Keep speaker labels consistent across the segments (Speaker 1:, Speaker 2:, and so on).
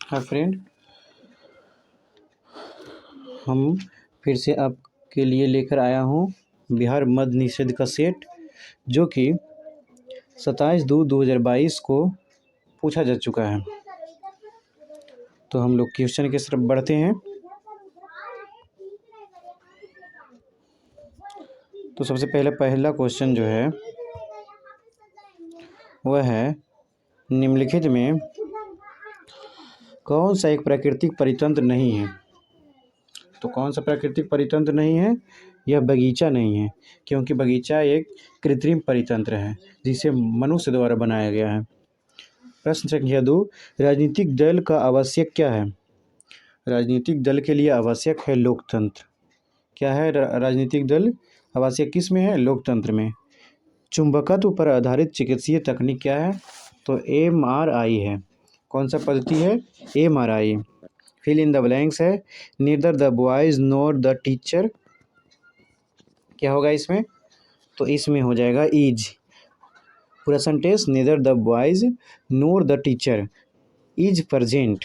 Speaker 1: Hi friend, हम फिर से आपके लिए लेकर आया हूँ बिहार मद्य निषेध का सेट, जो कि 27/2/2022 को पूछा जा चुका है। तो हम लोग क्वेश्चन की तरफ बढ़ते हैं। तो सबसे पहला क्वेश्चन जो है वह है, निम्नलिखित में कौन सा एक प्राकृतिक परितंत्र नहीं है? तो कौन सा प्राकृतिक परितंत्र नहीं है? यह बगीचा नहीं है, क्योंकि बगीचा एक कृत्रिम परितंत्र है जिसे मनुष्य द्वारा बनाया गया है। प्रश्न संख्या 2, राजनीतिक दल का आवश्यक क्या है? राजनीतिक दल के लिए आवश्यक है लोकतंत्र। क्या है राजनीतिक दल? आवश्यक किस में है? लोकतंत्र में। चुंबकत्व पर आधारित चिकित्सीय तकनीक क्या है? तो MRI है। कौन सा पद्धति है? MRI। Fill in the blanks है, neither the boys nor the teacher. क्या होगा इसमें? तो इसमें हो जाएगा इज। पूरा sentence, neither the boys nor the teacher is present.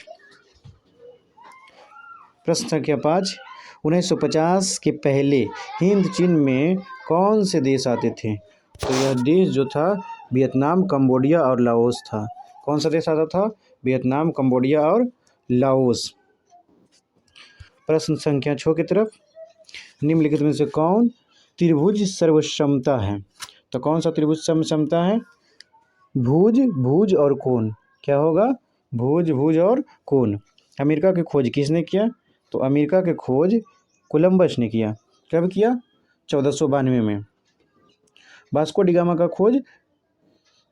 Speaker 1: प्रश्न संख्या 5, 1950 के पहले हिंद चीन में कौन से देश आते थे? तो यह देश जो था वियतनाम, कंबोडिया और लाओस था। कौन सा देश आता था? वियतनाम, कंबोडिया और लाओस। प्रश्न संख्या 6 की तरफ, निम्नलिखित में से कौन त्रिभुज सर्वसमता है? तो कौन सा त्रिभुज सर्वसमता है? भुज, भुज और कोण। क्या होगा? भुज, भुज और कोण। अमेरिका की खोज किसने किया? तो अमेरिका की खोज कोलंबस ने किया। कब किया? 1492 में। वास्को डी गामा का खोज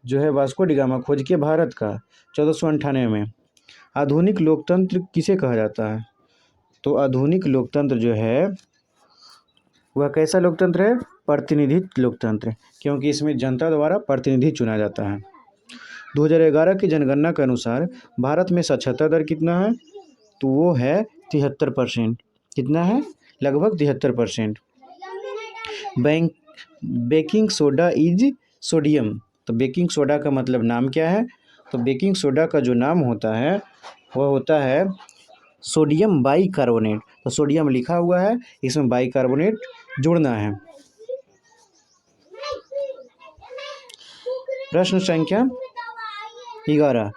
Speaker 1: जो है, वास्को डी गामा खोज किया भारत का 1498 में। आधुनिक लोकतंत्र किसे कहा जाता है? तो आधुनिक लोकतंत्र जो है वह कैसा लोकतंत्र है? प्रतिनिधित्व लोकतंत्र, क्योंकि इसमें जनता द्वारा प्रतिनिधि चुना जाता है। 2011 की जनगणना के अनुसार भारत में साक्षरता दर कितना है? तो वो है 73%। कितना है? लगभग 73%। Baking soda is sodium. तो बेकिंग सोडा का मतलब नाम क्या है? तो बेकिंग सोडा का जो नाम होता है वह होता है सोडियम बाइकार्बोनेट। तो सोडियम लिखा हुआ है, इसमें बाइकार्बोनेट जोड़ना है। प्रश्न संख्या 11,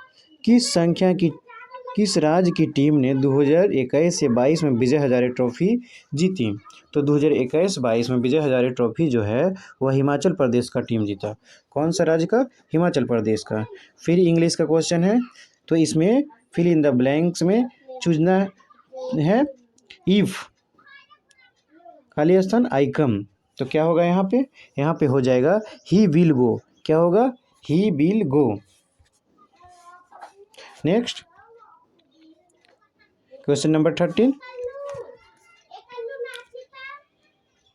Speaker 1: किस राज्य की टीम ने 2021 से 22 में विजय हजारे ट्रॉफी जीती? तो 2021-22 में विजय हजारे ट्रॉफी जो है वह हिमाचल प्रदेश का टीम जीता। कौन सा राज्य का? हिमाचल प्रदेश का। फिर इंग्लिश का क्वेश्चन है, तो इसमें फिल इन द ब्लैंक्स में चूजना है इफ खाली स्थान आई कम। तो क्या होगा यहाँ पे? यहाँ पे हो जाएगा ही विल गो। क्या होगा? He will go. Next question number 13,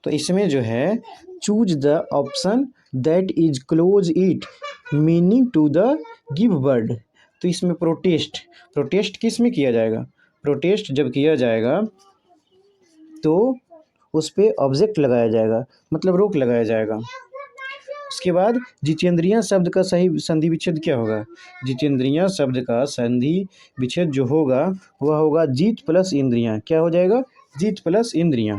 Speaker 1: तो इसमें जो है choose the option that is close it meaning to the give word. तो इसमें प्रोटेस्ट किस में किया जाएगा? प्रोटेस्ट जब किया जाएगा तो उस पर ऑब्जेक्ट लगाया जाएगा, मतलब रोक लगाया जाएगा। उसके बाद जितेंद्रिया शब्द का सही संधि विच्छेद क्या होगा? जितेंद्रिया शब्द का संधि विच्छेद जो होगा वह होगा जीत प्लस इंद्रियां। क्या हो जाएगा? जीत प्लस इंद्रियां।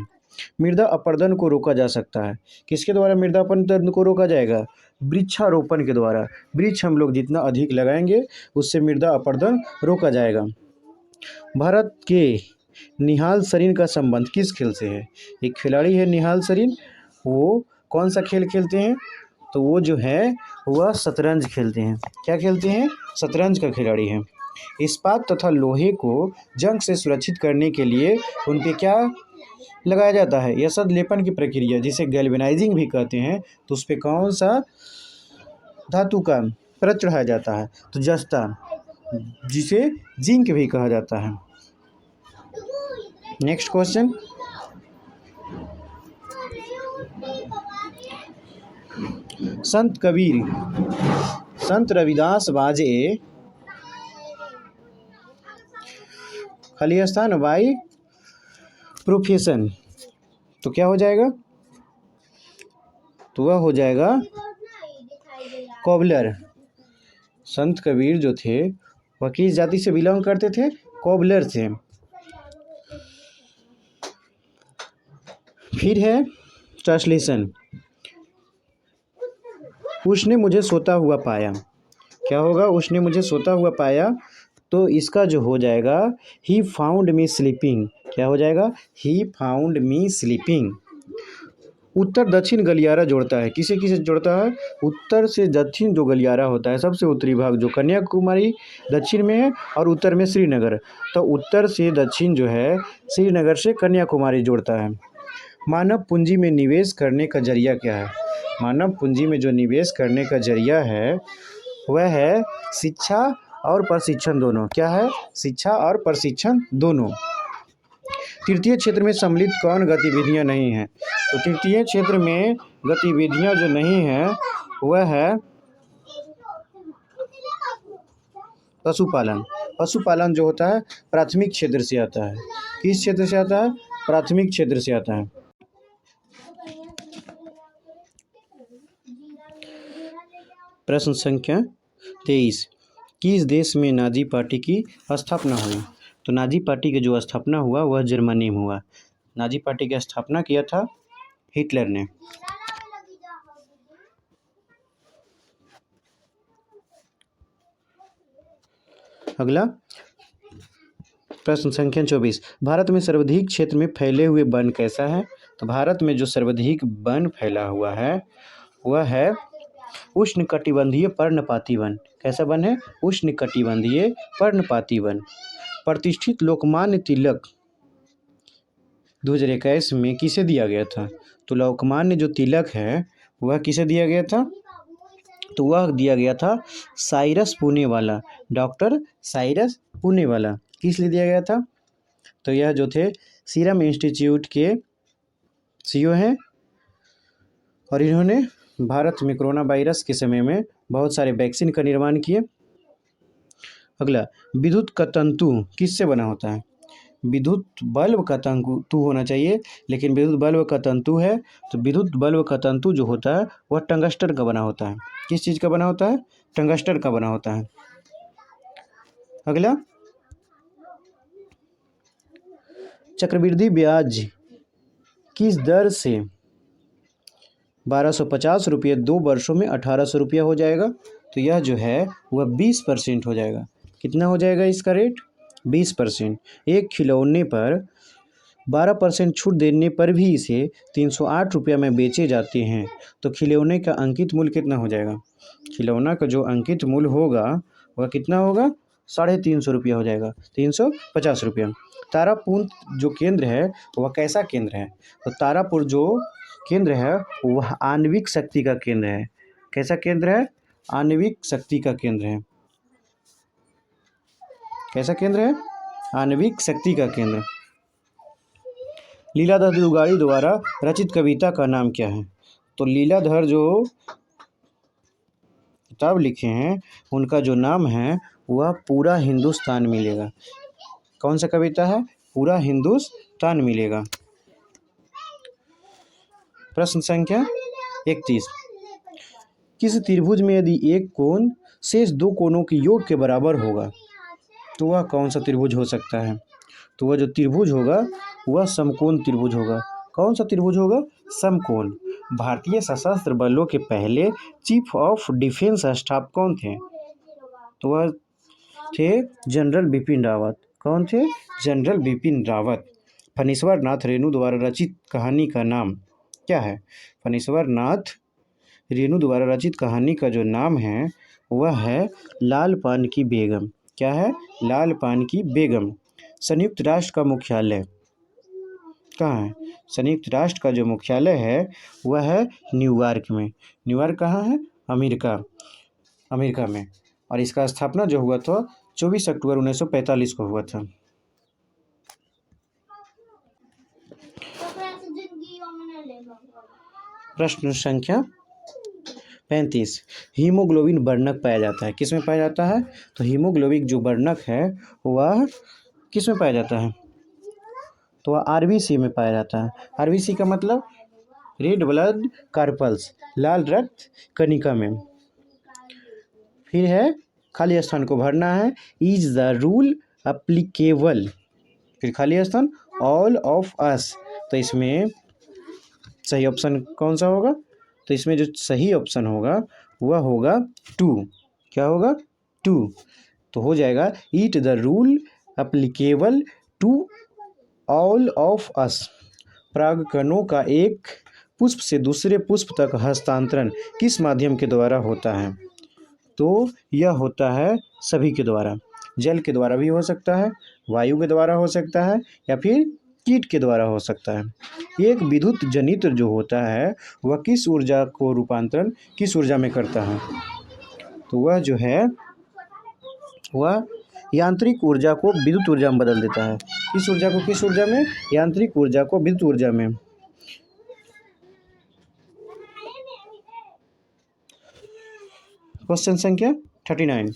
Speaker 1: मृदा अपरदन को रोका जा सकता है। किसके द्वारा मृदा अपरदन को रोका जाएगा? वृक्षारोपण के द्वारा। वृक्ष हम लोग जितना अधिक लगाएंगे उससे मृदा अपरदन रोका जाएगा। भारत के निहाल सरीन का संबंध किस खेल से है? एक खिलाड़ी है निहाल सरीन, वो कौन सा खेल खेलते हैं? तो वो जो है वह शतरंज खेलते हैं। क्या खेलते हैं? शतरंज का खिलाड़ी है। इस्पात तथा लोहे को जंग से सुरक्षित करने के लिए उन पे क्या लगाया जाता है? यसद लेपन की प्रक्रिया, जिसे गैल्वेनाइजिंग भी कहते हैं। तो उस पर कौन सा धातु का परत चढ़ाया जाता है? तो जस्ता, जिसे जिंक भी कहा जाता है। नेक्स्ट क्वेश्चन, संत कबीर, संत रविदास बाजे खाली स्थान बाई प्रोफेशन। तो क्या हो जाएगा? तो वह हो जाएगा कोबलर। संत कबीर जो थे वह किस जाति से बिलोंग करते थे? कोबलर से। फिर है ट्रांसलेशन, उसने मुझे सोता हुआ पाया। क्या होगा? उसने मुझे सोता हुआ पाया, तो इसका जो हो जाएगा ही फाउंड मी स्लीपिंग। क्या हो जाएगा? He found me sleeping. उत्तर दक्षिण गलियारा जोड़ता है, किसे किसे जोड़ता है? उत्तर से दक्षिण जो गलियारा होता है, सबसे उत्तरी भाग जो कन्याकुमारी दक्षिण में है और उत्तर में श्रीनगर, तो उत्तर से दक्षिण जो है श्रीनगर से कन्याकुमारी जोड़ता है। मानव पूंजी में निवेश करने का जरिया क्या है? मानव पूंजी में जो निवेश करने का जरिया है वह है शिक्षा और प्रशिक्षण दोनों। क्या है? शिक्षा और प्रशिक्षण दोनों। तृतीय क्षेत्र में सम्मिलित कौन गतिविधियां नहीं हैं? तो तृतीय क्षेत्र में गतिविधियां जो नहीं है वह है पशुपालन। पशुपालन जो होता है प्राथमिक क्षेत्र से आता है। किस क्षेत्र से आता है? प्राथमिक क्षेत्र से आता है। प्रश्न संख्या 23, किस देश में नाजी पार्टी की स्थापना हुई? तो नाजी पार्टी की जो स्थापना हुआ वह जर्मनी में हुआ। नाजी पार्टी की स्थापना किया था हिटलर ने। अगला प्रश्न संख्या 24, भारत में सर्वाधिक क्षेत्र में फैले हुए वन कैसा है? तो भारत में जो सर्वाधिक वन फैला हुआ है वह है उष्णकटिबंधीय पर्णपाती वन। कैसा वन है? उष्णकटिबंधीय पर्णपाती वन। प्रतिष्ठित लोकमान्य तिलक 2021 में किसे दिया गया था? तो लोकमान्य जो तिलक है वह किसे दिया गया था? तो वह दिया गया था साइरस पूनेवाला, डॉक्टर साइरस पूनेवाला। किस लिए दिया गया था? तो यह जो थे सीरम इंस्टीट्यूट के सीईओ हैं और इन्होंने भारत में कोरोना वायरस के समय में बहुत सारे वैक्सीन का निर्माण किए। अगला, विद्युत का तंतु किससे बना होता है? विद्युत बल्ब का तंतु होना चाहिए, लेकिन विद्युत बल्ब का तंतु है तो विद्युत बल्ब का तंतु जो होता है वह टंगस्टन का बना होता है। किस चीज़ का बना होता है? टंगस्टन का बना होता है। अगला, चक्रवृद्धि ब्याज किस दर से 1250 रुपये 2 वर्षों में 1800 रुपया हो जाएगा? तो यह जो है वह 20% हो जाएगा। कितना हो जाएगा इसका रेट? 20%। एक खिलौने पर 12% छूट देने पर भी इसे 308 रुपया में बेचे जाते हैं, तो खिलौने का अंकित मूल्य कितना हो जाएगा? खिलौना का जो अंकित मूल्य होगा वह कितना होगा? 350 रुपया हो जाएगा, 350 रुपया। तारापुर जो केंद्र है वह कैसा केंद्र है? तो तारापुर जो केंद्र है वह आणविक शक्ति का केंद्र है। कैसा केंद्र है? आणविक शक्ति का केंद्र है। कैसा केंद्र है? आणविक शक्ति का केंद्र। लीलाधर जुगाड़ी द्वारा रचित कविता का नाम क्या है? तो लीलाधर जो किताब लिखे हैं उनका जो नाम है वह पूरा हिंदुस्तान मिलेगा। कौन सा कविता है? पूरा हिंदुस्तान मिलेगा। प्रश्न संख्या 31, किस त्रिभुज में यदि एक कोण शेष दो कोणों के योग के बराबर होगा तो वह कौन सा त्रिभुज हो सकता है? तो वह जो त्रिभुज होगा वह समकोण त्रिभुज होगा। कौन सा त्रिभुज होगा? समकोण। भारतीय सशस्त्र बलों के पहले चीफ ऑफ डिफेंस स्टाफ कौन थे? तो वह थे जनरल बिपिन रावत। कौन थे? जनरल बिपिन रावत। फणीश्वर नाथ रेणु द्वारा रचित कहानी का नाम क्या है? फणीश्वर नाथ रेणु द्वारा रचित कहानी का जो नाम है वह है लाल पान की बेगम। क्या है? लाल पान की बेगम। संयुक्त राष्ट्र का मुख्यालय कहाँ है? संयुक्त राष्ट्र का जो मुख्यालय है वह है न्यूयॉर्क में। न्यूयॉर्क कहाँ है? अमेरिका में। और इसका स्थापना जो हुआ था 24 अक्टूबर 1945 को हुआ था। प्रश्न संख्या 35, हीमोग्लोबिन वर्णक पाया जाता है। किस में पाया जाता है? तो हीमोग्लोबिन जो वर्णक है वह किस में पाया जाता है? तो वह आरबीसी में पाया जाता है। आरबीसी का मतलब रेड ब्लड कार्पल्स, लाल रक्त कणिका में। फिर है खाली स्थान को भरना है। इज द रूल एप्लीकेबल, फिर खाली स्थान ऑल ऑफ अस। तो इसमें सही ऑप्शन कौन सा होगा? तो इसमें जो सही ऑप्शन होगा वह होगा टू। क्या होगा? टू। तो हो जाएगा it the rule applicable to all of us. परागकणों का एक पुष्प से दूसरे पुष्प तक हस्तांतरण किस माध्यम के द्वारा होता है? तो यह होता है सभी के द्वारा। जल के द्वारा भी हो सकता है, वायु के द्वारा हो सकता है, या फिर कीट के द्वारा हो सकता है। एक विद्युत जनित्र जो होता है वह किस ऊर्जा को रूपांतरण किस ऊर्जा में करता है? तो वह जो है वह यांत्रिक ऊर्जा को विद्युत ऊर्जा में बदल देता है। किस ऊर्जा को किस ऊर्जा में? यांत्रिक ऊर्जा को विद्युत ऊर्जा में। क्वेश्चन संख्या 39।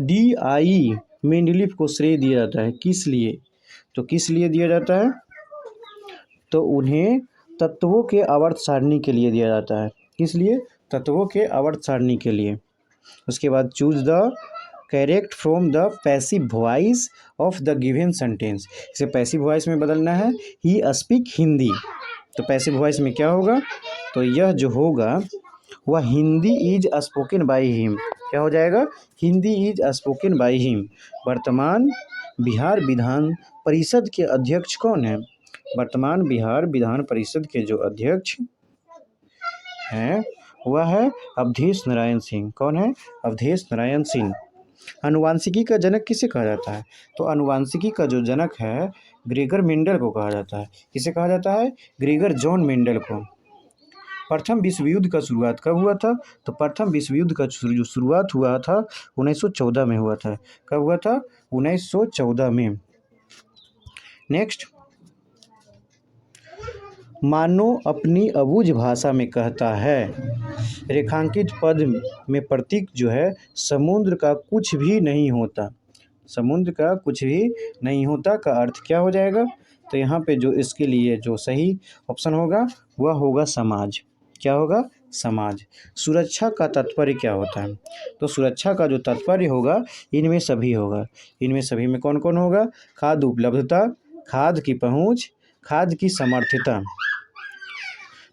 Speaker 1: DI मेंडलीफ को श्रेय दिया जाता है किस लिए? तो किस लिए दिया जाता है? तो उन्हें तत्वों के आवर्त सारणी के लिए दिया जाता है। किस लिए? तत्वों के आवर्त सारणी के लिए। उसके बाद choose the correct from the passive voice of the given sentence. इसे पैसिव वॉइस में बदलना है। He speak Hindi. तो पैसिव वॉइस में क्या होगा? तो यह जो होगा वह Hindi is spoken by him. क्या हो जाएगा? Hindi is spoken by him. वर्तमान बिहार विधान परिषद के अध्यक्ष कौन है? वर्तमान बिहार विधान परिषद के जो अध्यक्ष हैं वह है अवधेश नारायण सिंह। कौन है? अवधेश नारायण सिंह। अनुवांशिकी का जनक किसे कहा जाता है? तो अनुवांशिकी का जो जनक है ग्रेगर मेंडल को कहा जाता है। किसे कहा जाता है? ग्रेगर जॉन मेंडल को। प्रथम विश्व युद्ध का शुरुआत कब हुआ था? तो प्रथम विश्व युद्ध का जो शुरुआत हुआ था 1914 में हुआ था। कब हुआ था? 1914 में। नेक्स्ट, मानो अपनी अबूझ भाषा में कहता है। रेखांकित पद में प्रतीक जो है समुद्र का कुछ भी नहीं होता। समुद्र का कुछ भी नहीं होता का अर्थ क्या हो जाएगा? तो यहाँ पे जो इसके लिए जो सही ऑप्शन होगा वह होगा समाज। क्या होगा? समाज। सुरक्षा का तात्पर्य क्या होता है? तो सुरक्षा का जो तात्पर्य होगा इनमें सभी होगा। इनमें सभी में कौन कौन होगा? खाद्य उपलब्धता, खाद्य की पहुंच, खाद्य की समर्थता।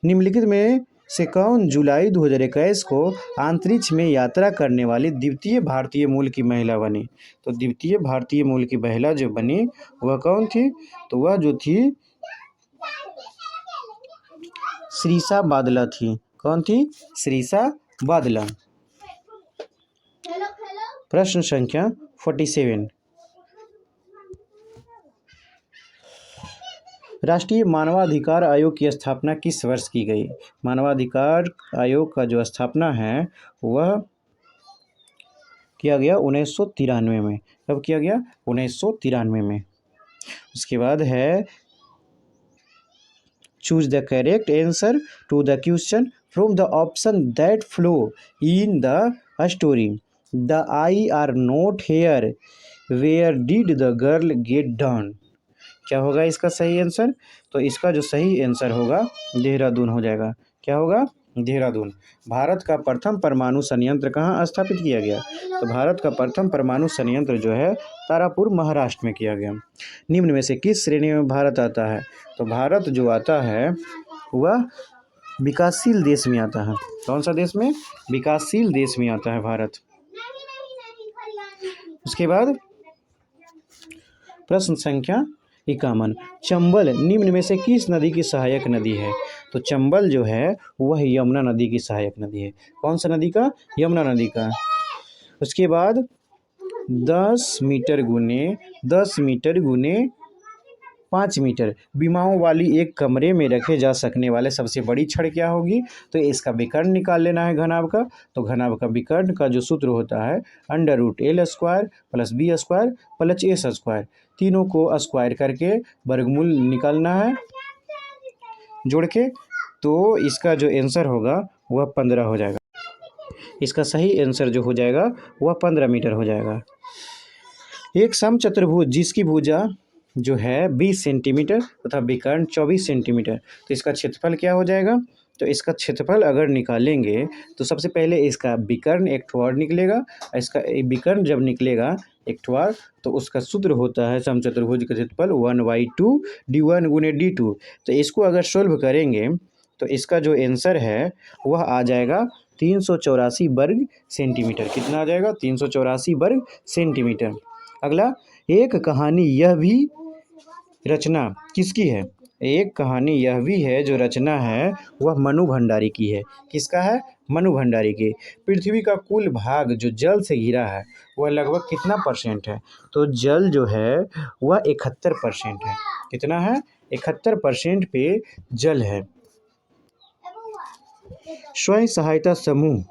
Speaker 1: निम्नलिखित में से कौन जुलाई 2021 को अंतरिक्ष में यात्रा करने वाली द्वितीय भारतीय मूल की महिला बनी? तो द्वितीय भारतीय मूल की महिला जो बनी वह कौन थी? तो वह जो थी श्रीषा बादला थी। कौन थी? श्रीषा बादला। प्रश्न संख्या 47। राष्ट्रीय मानवाधिकार आयोग की स्थापना किस वर्ष की गई? मानवाधिकार आयोग का जो स्थापना है वह किया गया 1993 में। कब किया गया? 1993 में। उसके बाद है choose the correct answer to the question from the option that flow in the story. The I are not here, where did the girl get down. क्या होगा इसका सही आंसर? तो इसका जो सही आंसर होगा देहरादून हो जाएगा। क्या होगा? देहरादून। भारत का प्रथम परमाणु संयंत्र कहाँ स्थापित किया गया? तो भारत का प्रथम परमाणु संयंत्र जो है तारापुर महाराष्ट्र में किया गया। निम्न में से किस श्रेणी में भारत आता है? तो भारत जो आता है वह विकासशील देश में आता है। कौन सा देश में? विकासशील देश में आता है भारत। उसके बाद प्रश्न संख्या 51। चंबल निम्न में से किस नदी की सहायक नदी है? तो चंबल जो है वह यमुना नदी की सहायक नदी है। कौन सा नदी का? यमुना नदी का। उसके बाद 10 मीटर गुने 10 मीटर गुने 5 मीटर विमाओं वाली एक कमरे में रखे जा सकने वाले सबसे बड़ी छड़ क्या होगी? तो इसका विकर्ण निकाल लेना है घनाभ का। तो घनाभ का विकर्ण का जो सूत्र होता है √L² + B² + S²। तीनों को स्क्वायर करके वर्गमूल निकालना है जोड़ के। तो इसका जो आंसर होगा वह 15 हो जाएगा। इसका सही आंसर जो हो जाएगा वह 15 मीटर हो जाएगा। एक समचतुर्भुज जिसकी भुजा जो है 20 सेंटीमीटर तथा विकर्ण 24 सेंटीमीटर, तो इसका क्षेत्रफल क्या हो जाएगा? तो इसका क्षेत्रफल अगर निकालेंगे तो सबसे पहले इसका विकर्ण एक ठो और निकलेगा। इसका विकर्ण जब निकलेगा एक ठो और, तो उसका सूत्र होता है समचतुर्भुज का क्षेत्रफल 1/2 d1 गुने d2। तो इसको अगर सोल्व करेंगे तो इसका जो आंसर है वह आ जाएगा 384 वर्ग सेंटीमीटर। कितना आ जाएगा? 384 वर्ग सेंटीमीटर। अगला, एक कहानी यह भी रचना किसकी है? एक कहानी यह भी है जो रचना है वह मनु भंडारी की है। किसका है? मनु भंडारी की। पृथ्वी का कुल भाग जो जल से घिरा है वह लगभग कितना परसेंट है? तो जल जो है वह 71% है। कितना है? 71% पे जल है। स्वयं सहायता समूह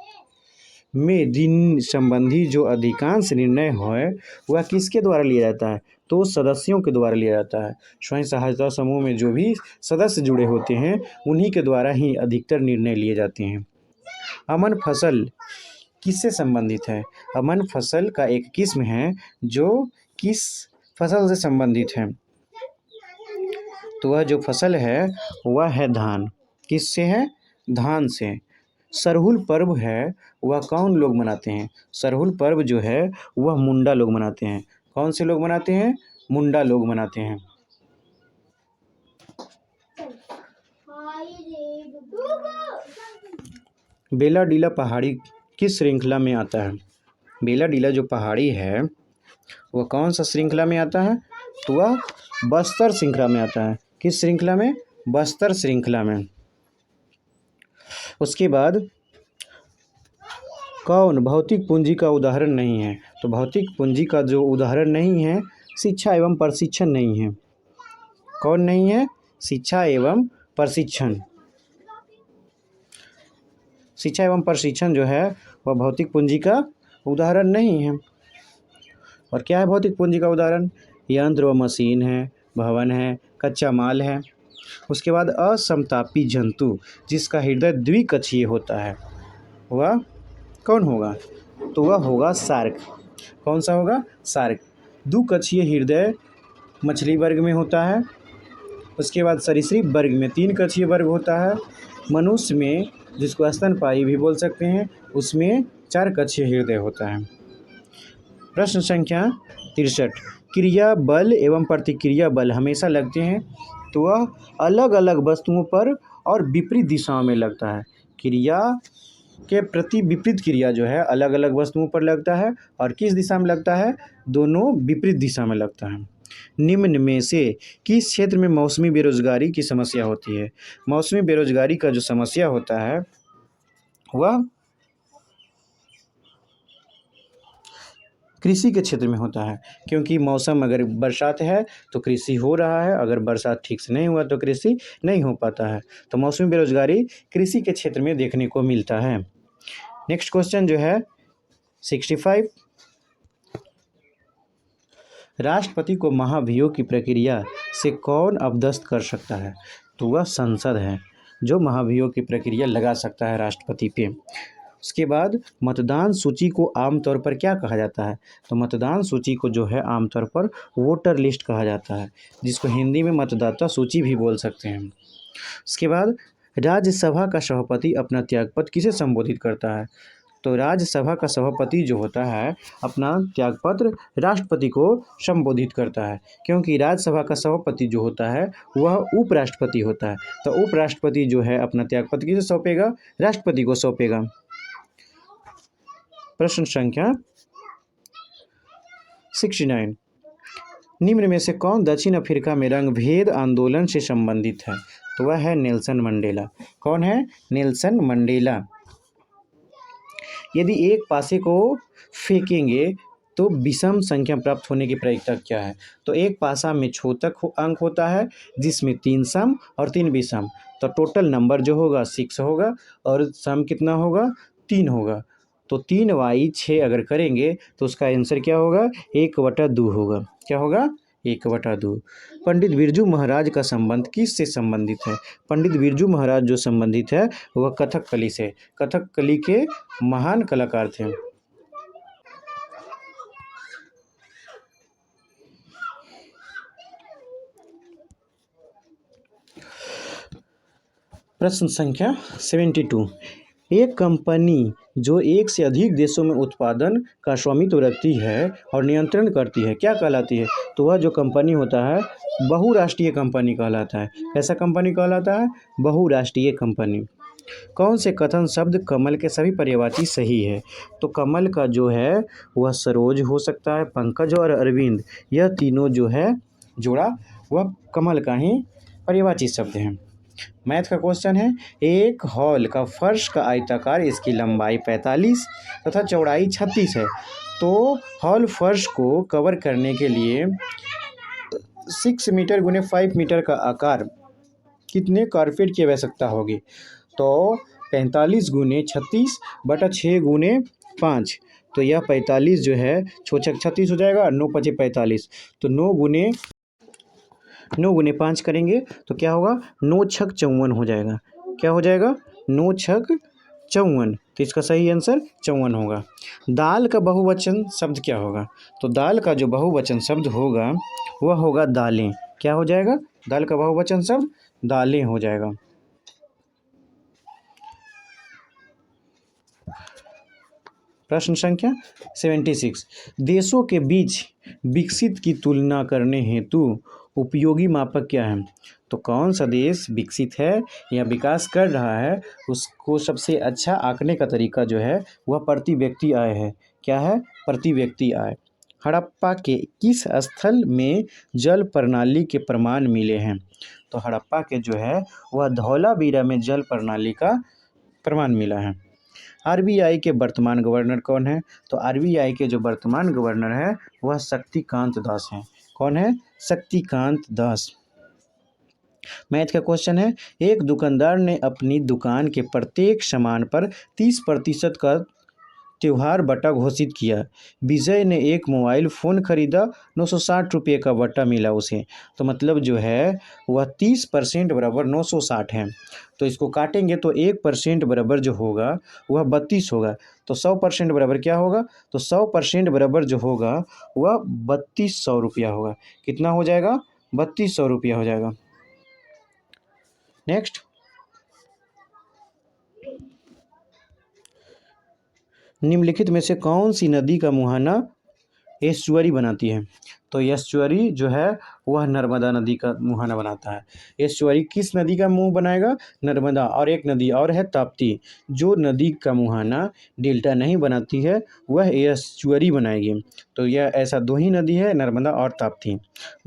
Speaker 1: में ऋण संबंधी जो अधिकांश निर्णय है वह किसके द्वारा लिया जाता है? तो सदस्यों के द्वारा लिया जाता है। स्वयं सहायता समूह में जो भी सदस्य जुड़े होते हैं उन्हीं के द्वारा ही अधिकतर निर्णय लिए जाते हैं। अमन फसल किससे संबंधित है? अमन फसल का एक किस्म है जो किस फसल से संबंधित है? तो वह जो फसल है वह है धान। किससे है? धान से। सरहुल पर्व है वह कौन लोग मनाते हैं? सरहुल पर्व जो है वह मुंडा लोग मनाते हैं। कौन से लोग मनाते हैं? मुंडा लोग मनाते हैं। बेलाडीला पहाड़ी किस श्रृंखला में आता है? बेलाडीला जो पहाड़ी है वह कौन सा श्रृंखला में आता है? तो वह बस्तर श्रृंखला में आता है। किस श्रृंखला में? बस्तर श्रृंखला में। उसके बाद कौन भौतिक पूंजी का उदाहरण नहीं है? तो भौतिक पूंजी का जो उदाहरण नहीं है, शिक्षा एवं प्रशिक्षण नहीं है। कौन नहीं है? शिक्षा एवं प्रशिक्षण। शिक्षा एवं प्रशिक्षण जो है वह भौतिक पूंजी का उदाहरण नहीं है। और क्या है भौतिक पूंजी का उदाहरण? यंत्र व मशीन है, भवन है, कच्चा माल है। उसके बाद असमतापी जंतु जिसका हृदय द्विकक्षीय होता है वह कौन होगा? तो वह होगा शार्क। कौन सा होगा? शार्क। द्विकक्षीय हृदय मछली वर्ग में होता है। उसके बाद सरीसृप वर्ग में 3 कक्षीय वर्ग होता है। मनुष्य में, जिसको स्तनपायी भी बोल सकते हैं, उसमें 4 कक्षीय हृदय होता है। प्रश्न संख्या 63, क्रिया बल एवं प्रतिक्रिया बल हमेशा लगते हैं तो वह अलग अलग वस्तुओं पर और विपरीत दिशाओं में लगता है। क्रिया के प्रति विपरीत क्रिया जो है अलग अलग वस्तुओं पर लगता है और किस दिशा में लगता है? दोनों विपरीत दिशा में लगता है। निम्न में से किस क्षेत्र में मौसमी बेरोजगारी की समस्या होती है? मौसमी बेरोजगारी का जो समस्या होता है वह कृषि के क्षेत्र में होता है। क्योंकि मौसम अगर बरसात है तो कृषि हो रहा है, अगर बरसात ठीक से नहीं हुआ तो कृषि नहीं हो पाता है। तो मौसमी बेरोजगारी कृषि के क्षेत्र में देखने को मिलता है। नेक्स्ट क्वेश्चन जो है 65, राष्ट्रपति को महाभियोग की प्रक्रिया से कौन अपदस्थ कर सकता है? तो वह संसद है जो महाभियोग की प्रक्रिया लगा सकता है राष्ट्रपति पे। उसके बाद मतदान सूची को आमतौर पर क्या कहा जाता है? तो मतदान सूची को जो है आमतौर पर वोटर लिस्ट कहा जाता है, जिसको हिंदी में मतदाता सूची भी बोल सकते हैं। उसके बाद राज्यसभा का सभापति अपना त्यागपत्र किसे संबोधित करता है? तो राज्यसभा का सभापति जो होता है अपना त्यागपत्र राष्ट्रपति को संबोधित करता है। क्योंकि राज्यसभा का सभापति जो होता है वह उपराष्ट्रपति होता है। तो उपराष्ट्रपति जो है अपना त्यागपत्र किसे सौंपेगा? राष्ट्रपति को सौंपेगा। प्रश्न संख्या 69, निम्न में से कौन दक्षिण अफ्रीका में रंग भेद आंदोलन से संबंधित है? तो वह है नेल्सन मंडेला। कौन है? Nelson Mandela. यदि एक पासे को फेंकेंगे तो विषम संख्या प्राप्त होने की प्रायिकता क्या है? तो एक पासा में छूतक अंक होता है जिसमें 3 सम और 3 विषम। तो टोटल नंबर जो होगा 6 होगा और सम कितना होगा? 3 होगा। तो 3/6 अगर करेंगे तो उसका आंसर क्या होगा? 1/2 होगा। क्या होगा? 1/2। पंडित बिरजू महाराज का संबंध किस से संबंधित है? पंडित बिरजू महाराज जो संबंधित है वह कथकली से। कथकली के महान कलाकार थे। प्रश्न संख्या 72। एक कंपनी जो एक से अधिक देशों में उत्पादन का स्वामित्व रखती है और नियंत्रण करती है क्या कहलाती है? तो वह जो कंपनी होता है बहुराष्ट्रीय कंपनी कहलाता है। कैसा कंपनी कहलाता है? बहुराष्ट्रीय कंपनी। कौन से कथन शब्द कमल के सभी पर्यायवाची सही है? तो कमल का जो है वह सरोज हो सकता है, पंकज और अरविंद, यह तीनों जो है जोड़ा वह कमल का ही पर्यायवाची शब्द है। मैथ का क्वेश्चन है, एक हॉल का फर्श का आयताकार, इसकी लंबाई 45 तथा चौड़ाई 36 है। तो हॉल फर्श को कवर करने के लिए 6 मीटर गुने 5 मीटर का आकार कितने कारपेट की आवश्यकता होगी? तो 45 गुने 36 बटा 6 गुने 5, तो यह 45 जो है 6 छक 36 हो जाएगा, 9 पचे 45, तो 9 गुने 5 करेंगे तो क्या होगा? 9 छक 54 हो जाएगा। क्या हो जाएगा? 9 छक 54, तो इसका सही आंसर 54 होगा। दाल का बहुवचन शब्द क्या होगा? तो दाल का जो बहुवचन शब्द होगा वह होगा दालें। क्या हो जाएगा? दाल का बहुवचन शब्द दालें हो जाएगा। प्रश्न संख्या 76। देशों के बीच विकसित की तुलना करने हेतु उपयोगी मापक क्या है? तो कौन सा देश विकसित है या विकास कर रहा है उसको सबसे अच्छा आंकने का तरीका जो है वह प्रति व्यक्ति आय है। क्या है? प्रति व्यक्ति आय। हड़प्पा के किस स्थल में जल प्रणाली के प्रमाण मिले हैं? तो हड़प्पा के जो है वह धौलावीरा में जल प्रणाली का प्रमाण मिला है। आरबीआई के वर्तमान गवर्नर कौन है? तो आरबीआई के जो वर्तमान गवर्नर है वह शक्तिकांत दास हैं। कौन है? शक्तिकांत दास। मैथ का क्वेश्चन है, एक दुकानदार ने अपनी दुकान के प्रत्येक सामान पर 30% का त्योहार बटा घोषित किया। विजय ने एक मोबाइल फ़ोन खरीदा, 960 रुपये का बटा मिला उसे। तो मतलब जो है वह 30% बराबर 960 है। तो इसको काटेंगे तो 1% बराबर जो होगा वह 32 होगा। तो 100% बराबर क्या होगा? तो 100% बराबर जो होगा वह 3200 रुपया होगा। कितना हो जाएगा? 3200 रुपया हो जाएगा। नेक्स्ट, निम्नलिखित में से कौन सी नदी का मुहाना एस्चुअरी बनाती है? तो एस्चुअरी जो है वह नर्मदा नदी का मुहाना बनाता है। एस्चुअरी किस नदी का मुंह बनाएगा? नर्मदा। और एक नदी और है ताप्ती। जो नदी का मुहाना डेल्टा नहीं बनाती है वह एस्चुअरी बनाएगी। तो यह ऐसा दो ही नदी है, नर्मदा और ताप्ती।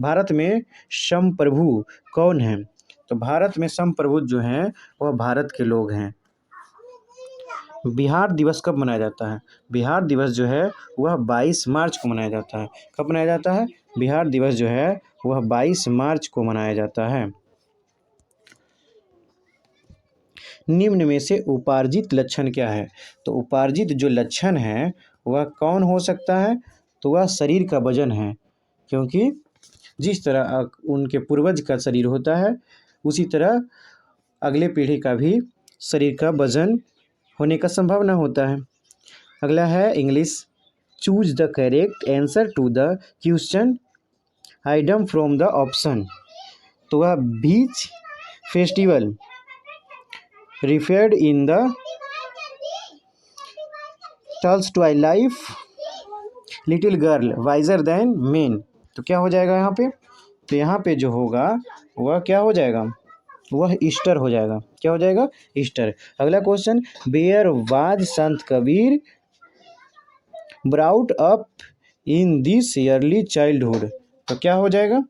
Speaker 1: भारत में संप्रभु कौन है? तो भारत में संप्रभु जो हैं वह भारत के लोग हैं। बिहार दिवस कब मनाया जाता है? बिहार दिवस जो है वह 22 मार्च को मनाया जाता है। कब मनाया जाता है? बिहार दिवस जो है वह 22 मार्च को मनाया जाता है। निम्न में से उपार्जित लक्षण क्या है? तो उपार्जित जो लक्षण है वह कौन हो सकता है? तो वह शरीर का वजन है, क्योंकि जिस तरह उनके पूर्वज का शरीर होता है उसी तरह अगले पीढ़ी का भी शरीर का वजन होने का संभावना होता है। अगला है English. Choose the correct answer to the question item from the option. तो वह beach festival referred in the tales to I life little girl wiser than men. तो क्या हो जाएगा यहाँ पे? तो यहाँ पे जो होगा वह क्या हो जाएगा? वह ईस्टर हो जाएगा। क्या हो जाएगा? ईस्टर। अगला question, where was Sant Kabir brought up in this yearly childhood? तो क्या हो जाएगा?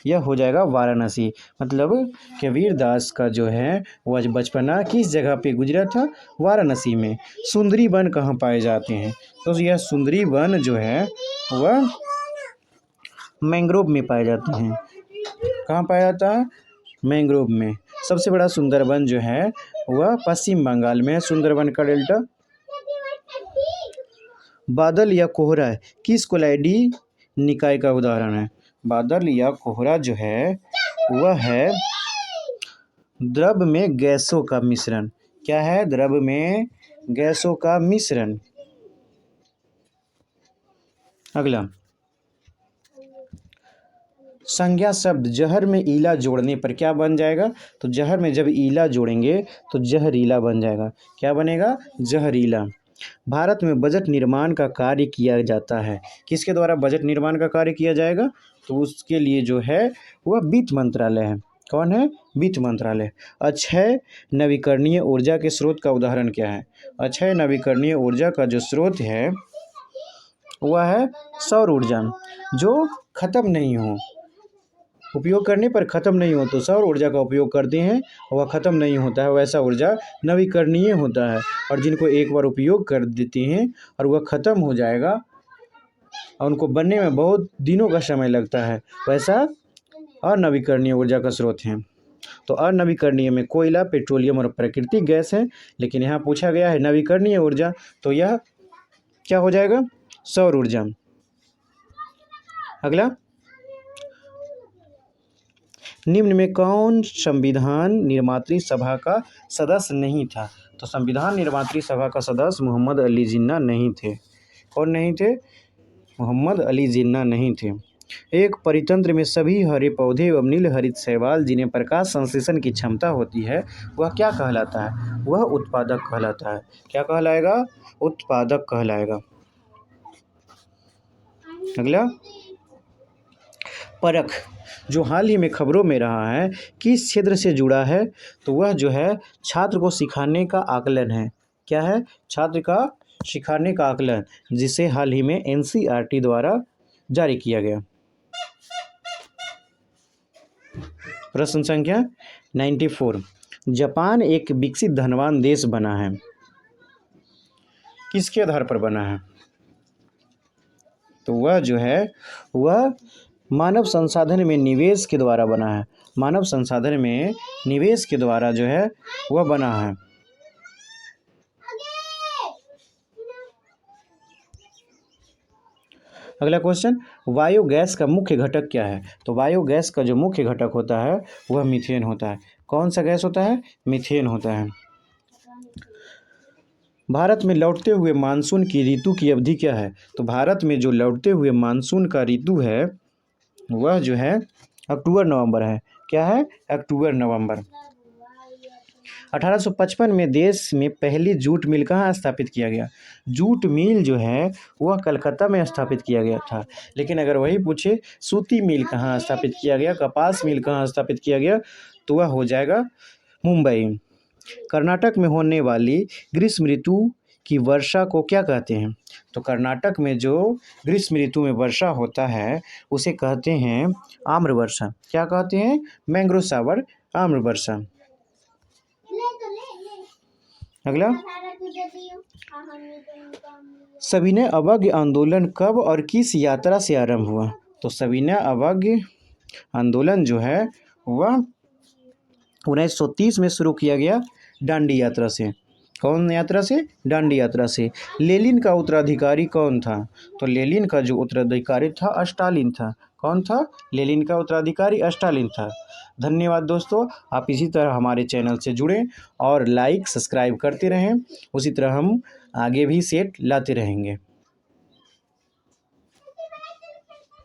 Speaker 1: यह हो जाएगा वाराणसी। मतलब कबीर दास का जो है वह बचपना किस जगह पे गुजरा था? वाराणसी में। सुंदरी वन कहाँ पाए जाते हैं? तो यह सुंदरी वन जो है वह मैंग्रोव में पाए जाते हैं। कहाँ पाया जाता है? मैंग्रोव में। सबसे बड़ा सुंदरवन जो है वह पश्चिम बंगाल में है, सुंदरवन का डेल्टा। बादल या कोहरा किस कोलाइडी निकाय का उदाहरण है? बादल या कोहरा जो है वह है द्रव में गैसों का मिश्रण। क्या है? द्रव में गैसों का मिश्रण। अगला, संज्ञा शब्द जहर में ईला जोड़ने पर क्या बन जाएगा? तो जहर में जब ईला जोड़ेंगे तो जहरीला बन जाएगा। क्या बनेगा? जहरीला। भारत में बजट निर्माण का कार्य किया जाता है। किसके द्वारा बजट निर्माण का कार्य किया जाएगा? तो उसके लिए जो है वह वित्त मंत्रालय है। कौन है? वित्त मंत्रालय। अक्षय नवीकरणीय ऊर्जा के स्रोत का उदाहरण क्या है? अक्षय नवीकरणीय ऊर्जा का जो स्रोत है वह है सौर ऊर्जा, जो खत्म नहीं हो, उपयोग करने पर ख़त्म नहीं हो। तो सौर ऊर्जा का उपयोग करते हैं, वह ख़त्म नहीं होता है, वैसा ऊर्जा नवीकरणीय होता है। और जिनको एक बार उपयोग कर देते हैं और वह ख़त्म हो जाएगा और उनको बनने में बहुत दिनों का समय लगता है, वैसा अनवीकरणीय ऊर्जा का स्रोत है। तो अनवीकरणीय में कोयला, पेट्रोलियम और प्राकृतिक गैस है, लेकिन यहाँ पूछा गया है नवीकरणीय ऊर्जा, तो यह क्या हो जाएगा? सौर ऊर्जा। अगला, निम्न में कौन संविधान निर्मात्री सभा का सदस्य नहीं था? तो संविधान निर्मात्री सभा का सदस्य मोहम्मद अली जिन्ना नहीं थे। कौन नहीं थे? मोहम्मद अली जिन्ना नहीं थे। एक परितंत्र में सभी हरे पौधे एवं नील हरित शैवाल जिन्हें प्रकाश संश्लेषण की क्षमता होती है वह क्या कहलाता है? वह उत्पादक कहलाता है। क्या कहलाएगा? उत्पादक कहलाएगा। अगला, परख जो हाल ही में खबरों में रहा है किस क्षेत्र से जुड़ा है? तो वह जो है छात्र को सिखाने का आकलन है। क्या है? छात्र का सिखाने का आकलन, जिसे हाल ही में एनसीईआरटी द्वारा जारी किया गया। प्रश्न संख्या 94। जापान एक विकसित धनवान देश बना है, किसके आधार पर बना है? तो वह जो है वह मानव संसाधन में निवेश के द्वारा बना है। मानव संसाधन में निवेश के द्वारा जो है वह बना है। अगला क्वेश्चन, बायोगैस का मुख्य घटक क्या है? तो बायोगैस का जो मुख्य घटक होता है वह मीथेन होता है। कौन सा गैस होता है? मीथेन होता है। भारत में लौटते हुए मानसून की ऋतु की अवधि क्या है? तो भारत में जो लौटते हुए मानसून का ऋतु है वह जो है अक्टूबर नवंबर है। क्या है? अक्टूबर नवंबर। 1855 में देश में पहली जूट मिल कहाँ स्थापित किया गया? जूट मिल जो है वह कलकत्ता में स्थापित किया गया था। लेकिन अगर वही पूछे सूती मिल कहाँ स्थापित किया गया, कपास मिल कहाँ स्थापित किया गया, तो वह हो जाएगा मुंबई। कर्नाटक में होने वाली ग्रीष्म ऋतु की वर्षा को क्या कहते हैं? तो कर्नाटक में जो ग्रीष्म ऋतु में वर्षा होता है उसे कहते हैं आम्र वर्षा। क्या कहते हैं? मैंग्रो शावर, आम्र वर्षा। अगला, सविनय अवज्ञ आंदोलन कब और किस यात्रा से आरंभ हुआ? तो सविनय अवज्ञ आंदोलन जो है वह 1930 में शुरू किया गया डांडी यात्रा से। कौन यात्रा से? डांडी यात्रा से। लेनिन का उत्तराधिकारी कौन था? तो लेनिन का जो उत्तराधिकारी था स्टालिन था। कौन था? लेनिन का उत्तराधिकारी स्टालिन था। धन्यवाद दोस्तों, आप इसी तरह हमारे चैनल से जुड़ें और लाइक सब्सक्राइब करते रहें। उसी तरह हम आगे भी सेट लाते रहेंगे।